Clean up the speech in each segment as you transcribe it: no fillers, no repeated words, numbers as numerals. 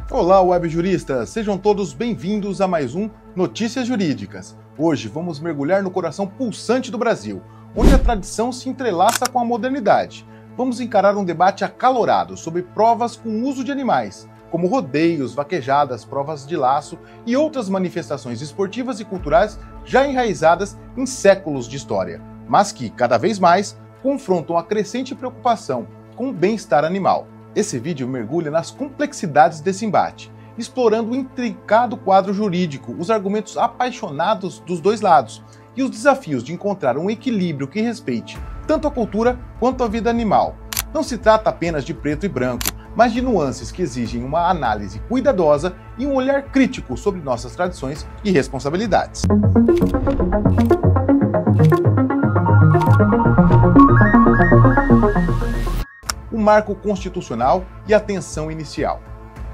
Olá, web juristas! Sejam todos bem-vindos a mais um Notícias Jurídicas. Hoje vamos mergulhar no coração pulsante do Brasil, onde a tradição se entrelaça com a modernidade. Vamos encarar um debate acalorado sobre provas com uso de animais, como rodeios, vaquejadas, provas de laço e outras manifestações esportivas e culturais já enraizadas em séculos de história, mas que, cada vez mais, confrontam a crescente preocupação com o bem-estar animal. Esse vídeo mergulha nas complexidades desse embate, explorando o intricado quadro jurídico, os argumentos apaixonados dos dois lados e os desafios de encontrar um equilíbrio que respeite tanto a cultura quanto a vida animal. Não se trata apenas de preto e branco, mas de nuances que exigem uma análise cuidadosa e um olhar crítico sobre nossas tradições e responsabilidades. O marco constitucional e a tensão inicial.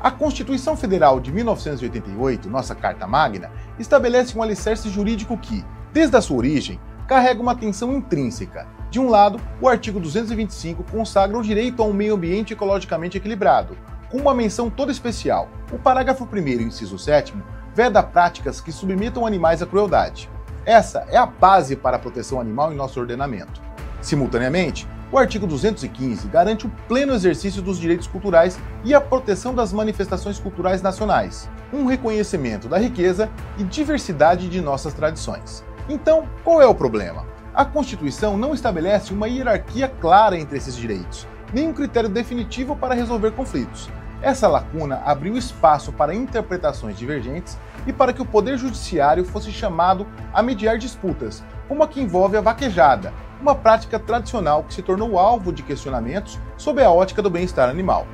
A Constituição Federal de 1988, nossa Carta Magna, estabelece um alicerce jurídico que, desde a sua origem, carrega uma tensão intrínseca. De um lado, o artigo 225 consagra o direito a um meio ambiente ecologicamente equilibrado, com uma menção toda especial. O parágrafo 1º, inciso 7º, veda práticas que submetam animais à crueldade. Essa é a base para a proteção animal em nosso ordenamento. Simultaneamente, o artigo 215 garante o pleno exercício dos direitos culturais e a proteção das manifestações culturais nacionais, um reconhecimento da riqueza e diversidade de nossas tradições. Então, qual é o problema? A Constituição não estabelece uma hierarquia clara entre esses direitos, nem um critério definitivo para resolver conflitos. Essa lacuna abriu espaço para interpretações divergentes e para que o Poder Judiciário fosse chamado a mediar disputas, como a que envolve a vaquejada, uma prática tradicional que se tornou alvo de questionamentos sob a ótica do bem-estar animal.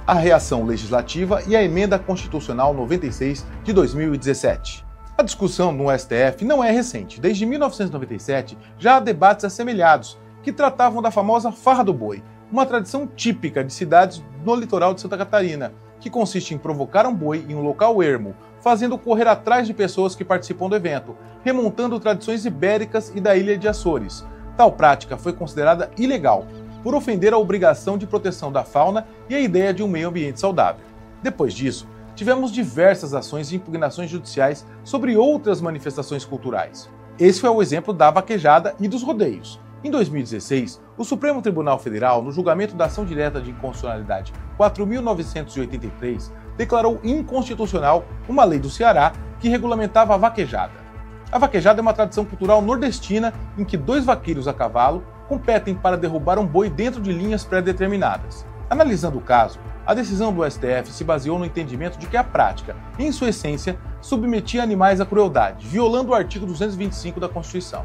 A reação legislativa e a Emenda Constitucional 96 de 2017. A discussão no STF não é recente. Desde 1997 já há debates assemelhados que tratavam da famosa farra do boi, uma tradição típica de cidades no litoral de Santa Catarina, que consiste em provocar um boi em um local ermo, fazendo correr atrás de pessoas que participam do evento, remontando tradições ibéricas e da ilha de Açores. Tal prática foi considerada ilegal, por ofender a obrigação de proteção da fauna e a ideia de um meio ambiente saudável. Depois disso, tivemos diversas ações e impugnações judiciais sobre outras manifestações culturais. Esse é o exemplo da vaquejada e dos rodeios. Em 2016, o Supremo Tribunal Federal, no julgamento da ação direta de inconstitucionalidade 4.983, declarou inconstitucional uma lei do Ceará que regulamentava a vaquejada. A vaquejada é uma tradição cultural nordestina em que dois vaqueiros a cavalo competem para derrubar um boi dentro de linhas pré-determinadas. Analisando o caso, a decisão do STF se baseou no entendimento de que a prática, em sua essência, submetia animais à crueldade, violando o artigo 225 da Constituição.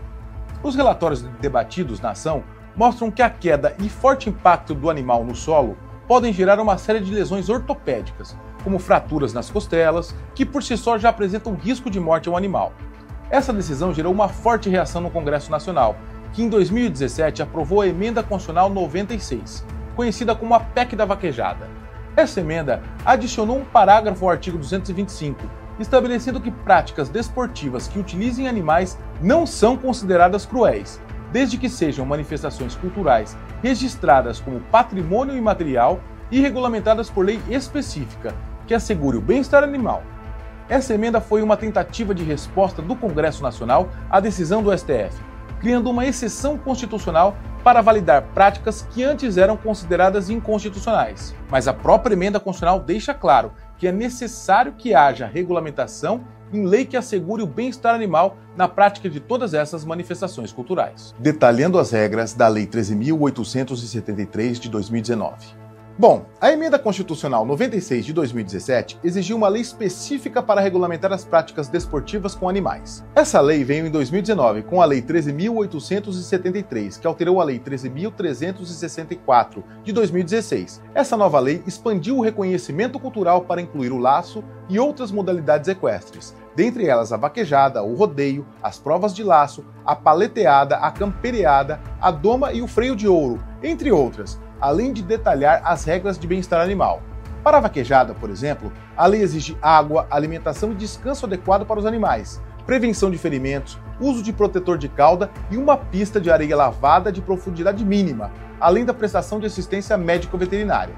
Os relatórios debatidos na ação mostram que a queda e forte impacto do animal no solo podem gerar uma série de lesões ortopédicas, como fraturas nas costelas, que por si só já apresentam risco de morte ao animal. Essa decisão gerou uma forte reação no Congresso Nacional, que em 2017 aprovou a Emenda Constitucional 96, conhecida como a PEC da Vaquejada. Essa emenda adicionou um parágrafo ao artigo 225, estabelecendo que práticas desportivas que utilizem animais não são consideradas cruéis, desde que sejam manifestações culturais registradas como patrimônio imaterial e regulamentadas por lei específica, que assegure o bem-estar animal. Essa emenda foi uma tentativa de resposta do Congresso Nacional à decisão do STF, criando uma exceção constitucional para validar práticas que antes eram consideradas inconstitucionais. Mas a própria Emenda Constitucional deixa claro que é necessário que haja regulamentação em lei que assegure o bem-estar animal na prática de todas essas manifestações culturais. Detalhando as regras da Lei 13.873 de 2019. Bom, a Emenda Constitucional 96 de 2017 exigiu uma lei específica para regulamentar as práticas desportivas com animais. Essa lei veio em 2019 com a Lei 13.873, que alterou a Lei 13.364 de 2016. Essa nova lei expandiu o reconhecimento cultural para incluir o laço e outras modalidades equestres, dentre elas a vaquejada, o rodeio, as provas de laço, a paleteada, a campereada, a doma e o freio de ouro, entre outras, além de detalhar as regras de bem-estar animal. Para a vaquejada, por exemplo, a lei exige água, alimentação e descanso adequado para os animais, prevenção de ferimentos, uso de protetor de cauda e uma pista de areia lavada de profundidade mínima, além da prestação de assistência médico-veterinária.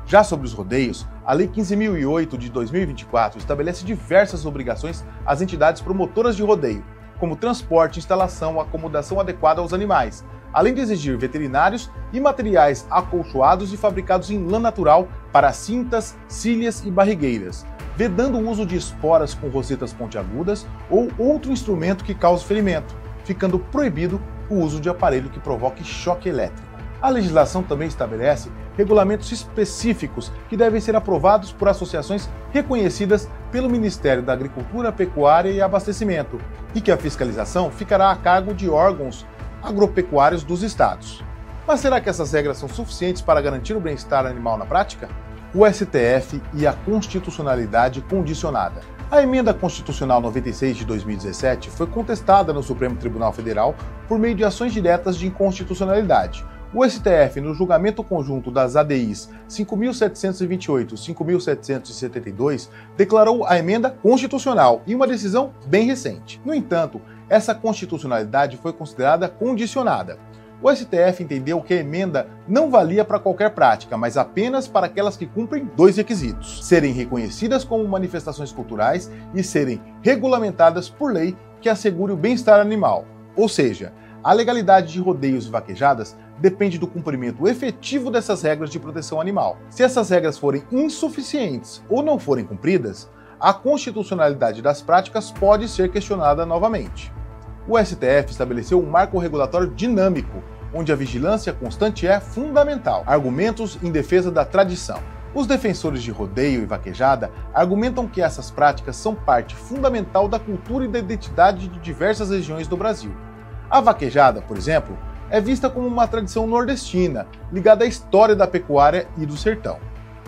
Já sobre os rodeios, a Lei 15.008 de 2024 estabelece diversas obrigações às entidades promotoras de rodeio, como transporte, instalação, acomodação adequada aos animais, além de exigir veterinários e materiais acolchoados e fabricados em lã natural para cintas, cilhas e barrigueiras, vedando o uso de esporas com rosetas pontiagudas ou outro instrumento que cause ferimento, ficando proibido o uso de aparelho que provoque choque elétrico. A legislação também estabelece regulamentos específicos que devem ser aprovados por associações reconhecidas pelo Ministério da Agricultura, Pecuária e Abastecimento, e que a fiscalização ficará a cargo de órgãos agropecuários dos estados. Mas será que essas regras são suficientes para garantir o bem-estar animal na prática? O STF e a constitucionalidade condicionada. A emenda constitucional 96 de 2017 foi contestada no Supremo Tribunal Federal por meio de ações diretas de inconstitucionalidade. O STF, no julgamento conjunto das ADIs 5.728 e 5.772, declarou a emenda constitucional em uma decisão bem recente. No entanto, essa constitucionalidade foi considerada condicionada. O STF entendeu que a emenda não valia para qualquer prática, mas apenas para aquelas que cumprem dois requisitos: serem reconhecidas como manifestações culturais e serem regulamentadas por lei que assegure o bem-estar animal. Ou seja, a legalidade de rodeios e vaquejadas depende do cumprimento efetivo dessas regras de proteção animal. Se essas regras forem insuficientes ou não forem cumpridas, a constitucionalidade das práticas pode ser questionada novamente. O STF estabeleceu um marco regulatório dinâmico, onde a vigilância constante é fundamental. Argumentos em defesa da tradição. Os defensores de rodeio e vaquejada argumentam que essas práticas são parte fundamental da cultura e da identidade de diversas regiões do Brasil. A vaquejada, por exemplo, é vista como uma tradição nordestina, ligada à história da pecuária e do sertão.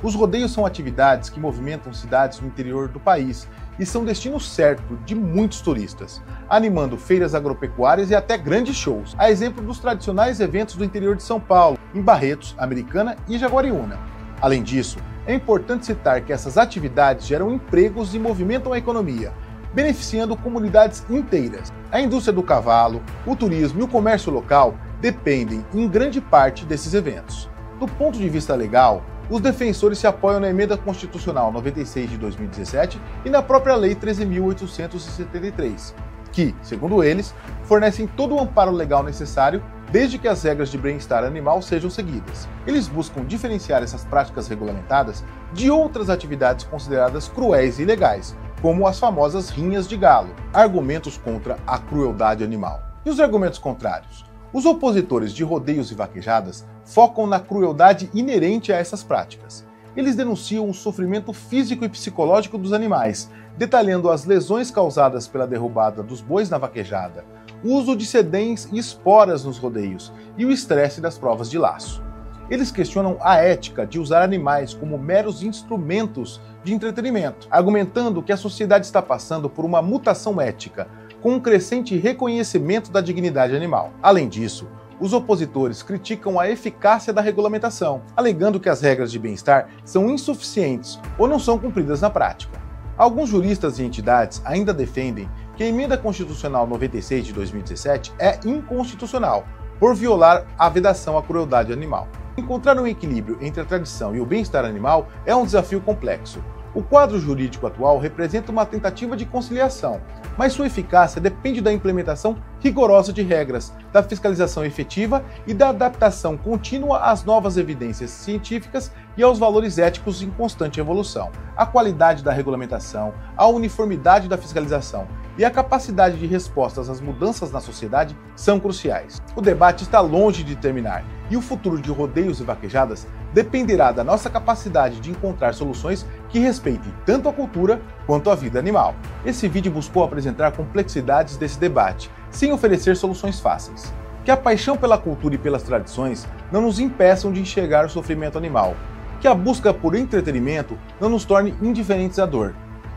Os rodeios são atividades que movimentam cidades no interior do país e são destino certo de muitos turistas, animando feiras agropecuárias e até grandes shows, a exemplo dos tradicionais eventos do interior de São Paulo, em Barretos, Americana e Jaguariúna. Além disso, é importante citar que essas atividades geram empregos e movimentam a economia, beneficiando comunidades inteiras. A indústria do cavalo, o turismo e o comércio local dependem, em grande parte, desses eventos. Do ponto de vista legal, os defensores se apoiam na Emenda Constitucional 96 de 2017 e na própria Lei 13.873, que, segundo eles, fornecem todo o amparo legal necessário desde que as regras de bem-estar animal sejam seguidas. Eles buscam diferenciar essas práticas regulamentadas de outras atividades consideradas cruéis e ilegais, como as famosas rinhas de galo, argumentos contra a crueldade animal. E os argumentos contrários? Os opositores de rodeios e vaquejadas focam na crueldade inerente a essas práticas. Eles denunciam o sofrimento físico e psicológico dos animais, detalhando as lesões causadas pela derrubada dos bois na vaquejada, o uso de sedens e esporas nos rodeios e o estresse das provas de laço. Eles questionam a ética de usar animais como meros instrumentos de entretenimento, argumentando que a sociedade está passando por uma mutação ética, com um crescente reconhecimento da dignidade animal. Além disso, os opositores criticam a eficácia da regulamentação, alegando que as regras de bem-estar são insuficientes ou não são cumpridas na prática. Alguns juristas e entidades ainda defendem que a Emenda Constitucional 96 de 2017 é inconstitucional, por violar a vedação à crueldade animal. Encontrar um equilíbrio entre a tradição e o bem-estar animal é um desafio complexo. O quadro jurídico atual representa uma tentativa de conciliação, mas sua eficácia depende da implementação rigorosa de regras, da fiscalização efetiva e da adaptação contínua às novas evidências científicas e aos valores éticos em constante evolução. A qualidade da regulamentação, a uniformidade da fiscalização e a capacidade de respostas às mudanças na sociedade são cruciais. O debate está longe de terminar e o futuro de rodeios e vaquejadas dependerá da nossa capacidade de encontrar soluções que respeitem tanto a cultura quanto a vida animal. Esse vídeo buscou apresentar complexidades desse debate, sem oferecer soluções fáceis. Que a paixão pela cultura e pelas tradições não nos impeçam de enxergar o sofrimento animal. Que a busca por entretenimento não nos torne indiferentes à dor.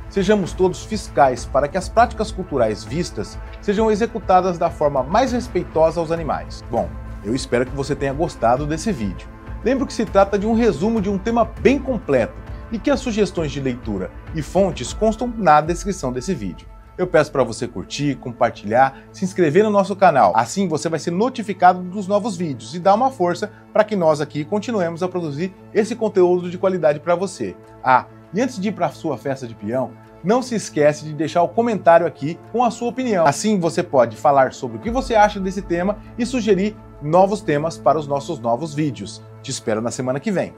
Sejamos todos fiscais para que as práticas culturais vistas sejam executadas da forma mais respeitosa aos animais. Bom, eu espero que você tenha gostado desse vídeo. Lembro que se trata de um resumo de um tema bem completo e que as sugestões de leitura e fontes constam na descrição desse vídeo. eu peço para você curtir, compartilhar, se inscrever no nosso canal. Assim você vai ser notificado dos novos vídeos e dar uma força para que nós aqui continuemos a produzir esse conteúdo de qualidade para você. E antes de ir para a sua festa de peão, não se esquece de deixar o comentário aqui com a sua opinião. Assim você pode falar sobre o que você acha desse tema e sugerir novos temas para os nossos novos vídeos. Te espero na semana que vem.